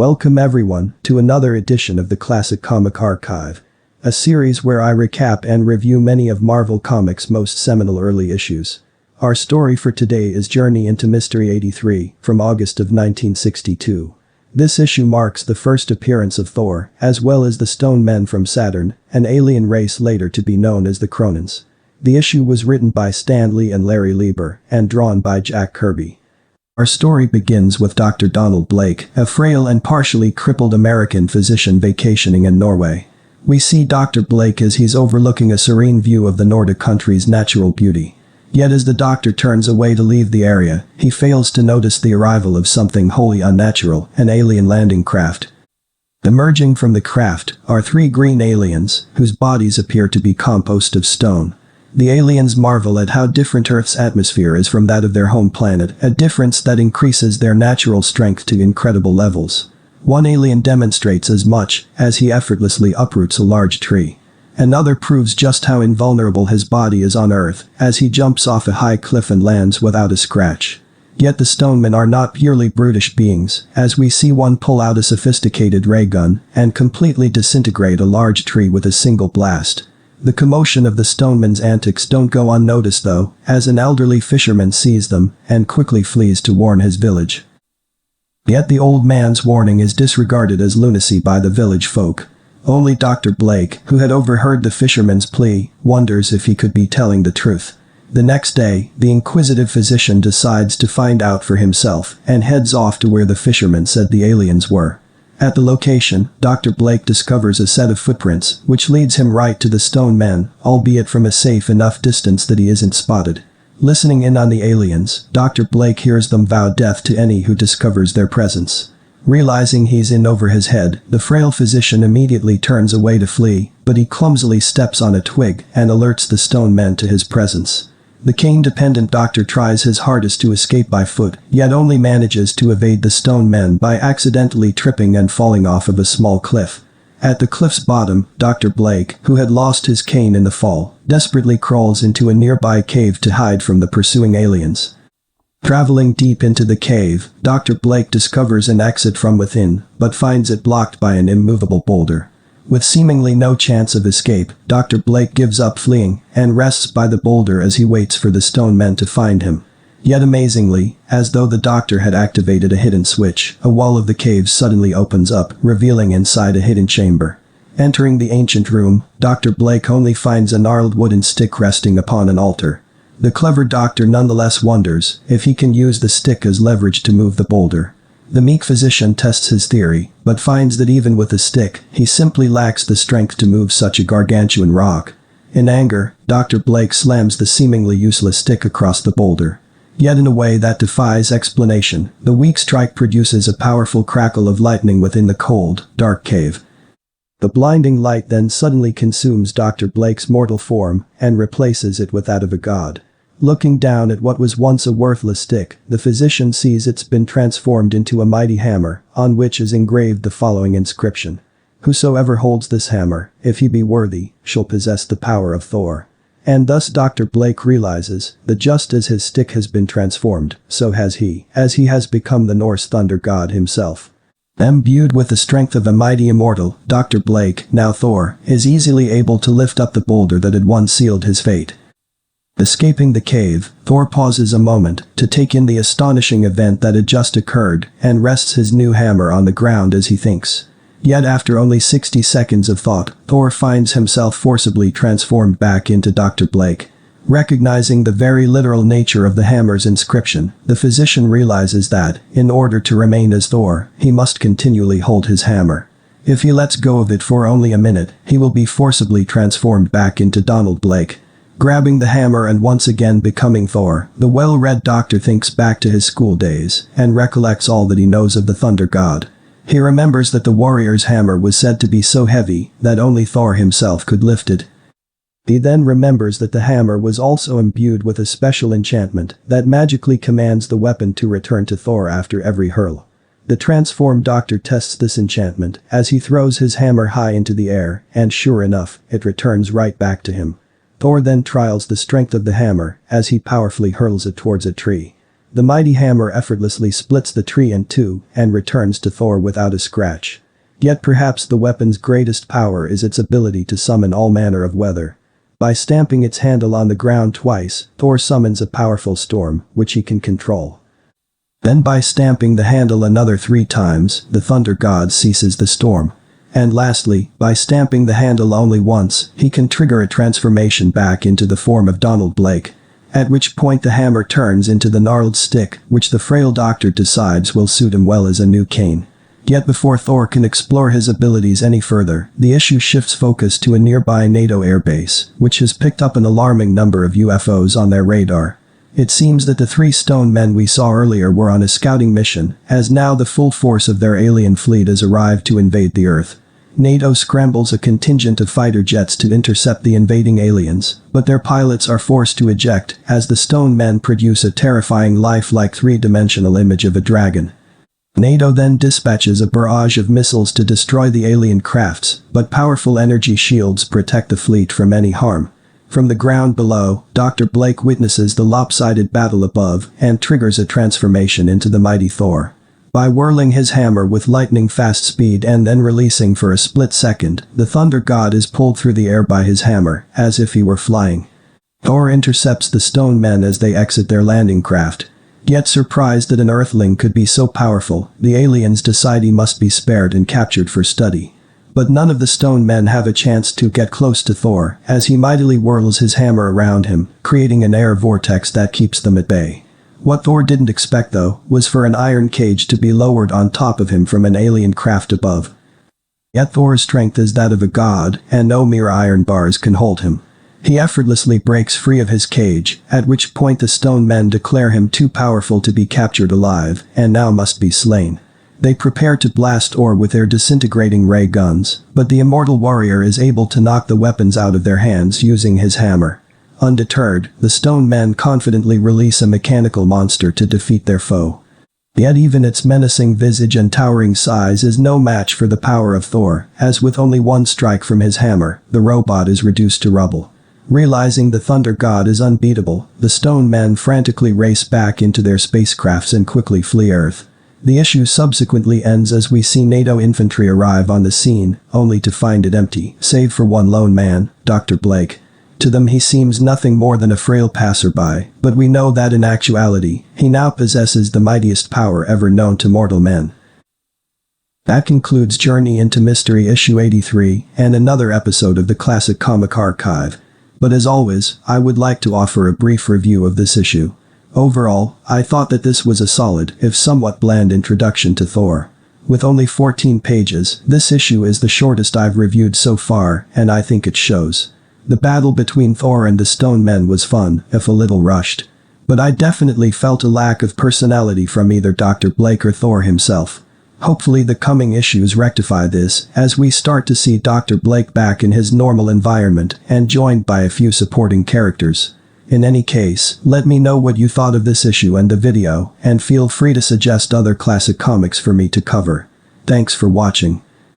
Welcome everyone to another edition of the Classic Comic Archive, a series where I recap and review many of Marvel Comics' most seminal early issues. Our story for today is Journey into Mystery 83 from August of 1962. This issue marks the first appearance of Thor, as well as the Stone Men from Saturn, an alien race later to be known as the Cronins. The issue was written by Stan Lee and Larry Lieber and drawn by Jack Kirby. Our story begins with Dr. Donald Blake, a frail and partially crippled American physician vacationing in Norway. We see Dr. Blake as he's overlooking a serene view of the Nordic country's natural beauty. Yet as the doctor turns away to leave the area, he fails to notice the arrival of something wholly unnatural, an alien landing craft. Emerging from the craft are three green aliens, whose bodies appear to be composed of stone. The aliens marvel at how different Earth's atmosphere is from that of their home planet, a difference that increases their natural strength to incredible levels. One alien demonstrates as much, as he effortlessly uproots a large tree. Another proves just how invulnerable his body is on Earth, as he jumps off a high cliff and lands without a scratch. Yet the Stonemen are not purely brutish beings, as we see one pull out a sophisticated ray gun and completely disintegrate a large tree with a single blast. The commotion of the Stonemen's antics don't go unnoticed though, as an elderly fisherman sees them and quickly flees to warn his village. Yet the old man's warning is disregarded as lunacy by the village folk. Only Dr. Blake, who had overheard the fisherman's plea, wonders if he could be telling the truth. The next day, the inquisitive physician decides to find out for himself and heads off to where the fisherman said the aliens were. At the location, Dr. Blake discovers a set of footprints, which leads him right to the Stone Men, albeit from a safe enough distance that he isn't spotted. Listening in on the aliens, Dr. Blake hears them vow death to any who discovers their presence. Realizing he's in over his head, the frail physician immediately turns away to flee, but he clumsily steps on a twig and alerts the Stone Men to his presence. The cane-dependent doctor tries his hardest to escape by foot, yet only manages to evade the Stone Men by accidentally tripping and falling off of a small cliff. At the cliff's bottom, Dr. Blake, who had lost his cane in the fall, desperately crawls into a nearby cave to hide from the pursuing aliens. Traveling deep into the cave, Dr. Blake discovers an exit from within, but finds it blocked by an immovable boulder. With seemingly no chance of escape, Dr. Blake gives up fleeing and rests by the boulder as he waits for the Stone Men to find him. Yet amazingly, as though the doctor had activated a hidden switch, a wall of the cave suddenly opens up, revealing inside a hidden chamber. Entering the ancient room, Dr. Blake only finds a gnarled wooden stick resting upon an altar. The clever doctor nonetheless wonders if he can use the stick as leverage to move the boulder. The meek physician tests his theory, but finds that even with a stick, he simply lacks the strength to move such a gargantuan rock. In anger, Dr. Blake slams the seemingly useless stick across the boulder. Yet in a way that defies explanation, the weak strike produces a powerful crackle of lightning within the cold, dark cave. The blinding light then suddenly consumes Dr. Blake's mortal form and replaces it with that of a god. Looking down at what was once a worthless stick, the physician sees it's been transformed into a mighty hammer, on which is engraved the following inscription: "Whosoever holds this hammer, if he be worthy, shall possess the power of Thor." And thus Dr. Blake realizes that just as his stick has been transformed, so has he, as he has become the Norse thunder god himself. Imbued with the strength of a mighty immortal, Dr. Blake, now Thor, is easily able to lift up the boulder that had once sealed his fate. Escaping the cave, Thor pauses a moment to take in the astonishing event that had just occurred and rests his new hammer on the ground as he thinks. Yet after only 60 seconds of thought, Thor finds himself forcibly transformed back into Dr. Blake. Recognizing the very literal nature of the hammer's inscription, the physician realizes that, in order to remain as Thor, he must continually hold his hammer. If he lets go of it for only a minute, he will be forcibly transformed back into Donald Blake. Grabbing the hammer and once again becoming Thor, the well-read doctor thinks back to his school days and recollects all that he knows of the Thunder God. He remembers that the warrior's hammer was said to be so heavy that only Thor himself could lift it. He then remembers that the hammer was also imbued with a special enchantment that magically commands the weapon to return to Thor after every hurl. The transformed doctor tests this enchantment as he throws his hammer high into the air, and sure enough, it returns right back to him. Thor then trials the strength of the hammer as he powerfully hurls it towards a tree. The mighty hammer effortlessly splits the tree in two and returns to Thor without a scratch. Yet perhaps the weapon's greatest power is its ability to summon all manner of weather. By stamping its handle on the ground twice, Thor summons a powerful storm, which he can control. Then by stamping the handle another 3 times, the thunder god ceases the storm. And lastly, by stamping the handle only once, he can trigger a transformation back into the form of Donald Blake. At which point the hammer turns into the gnarled stick, which the frail doctor decides will suit him well as a new cane. Yet before Thor can explore his abilities any further, the issue shifts focus to a nearby NATO airbase, which has picked up an alarming number of UFOs on their radar. It seems that the 3 stone men we saw earlier were on a scouting mission, as now the full force of their alien fleet has arrived to invade the Earth. NATO scrambles a contingent of fighter jets to intercept the invading aliens, but their pilots are forced to eject as the stone men produce a terrifying lifelike 3-dimensional image of a dragon. NATO then dispatches a barrage of missiles to destroy the alien crafts, but powerful energy shields protect the fleet from any harm. From the ground below, Dr. Blake witnesses the lopsided battle above and triggers a transformation into the mighty Thor. By whirling his hammer with lightning-fast speed and then releasing for a split second, the thunder god is pulled through the air by his hammer, as if he were flying. Thor intercepts the stone men as they exit their landing craft. Yet surprised that an Earthling could be so powerful, the aliens decide he must be spared and captured for study. But none of the stone men have a chance to get close to Thor, as he mightily whirls his hammer around him, creating an air vortex that keeps them at bay. What Thor didn't expect, though, was for an iron cage to be lowered on top of him from an alien craft above. Yet Thor's strength is that of a god, and no mere iron bars can hold him. He effortlessly breaks free of his cage, at which point the stone men declare him too powerful to be captured alive, and now must be slain. They prepare to blast Thor with their disintegrating ray guns, but the immortal warrior is able to knock the weapons out of their hands using his hammer. Undeterred, the stone men confidently release a mechanical monster to defeat their foe. Yet even its menacing visage and towering size is no match for the power of Thor, as with only one strike from his hammer, the robot is reduced to rubble. Realizing the thunder god is unbeatable, the stone men frantically race back into their spacecrafts and quickly flee Earth. The issue subsequently ends as we see NATO infantry arrive on the scene, only to find it empty, save for one lone man, Dr. Blake. To them he seems nothing more than a frail passerby, but we know that in actuality, he now possesses the mightiest power ever known to mortal men. That concludes Journey into Mystery issue 83 and another episode of the Classic Comic Archive. But as always, I would like to offer a brief review of this issue. Overall, I thought that this was a solid, if somewhat bland introduction to Thor. With only 14 pages, this issue is the shortest I've reviewed so far, and I think it shows. The battle between Thor and the Stone Men was fun, if a little rushed. But I definitely felt a lack of personality from either Dr. Blake or Thor himself. Hopefully the coming issues rectify this, as we start to see Dr. Blake back in his normal environment and joined by a few supporting characters. In any case, let me know what you thought of this issue and the video, and feel free to suggest other classic comics for me to cover. Thanks for watching.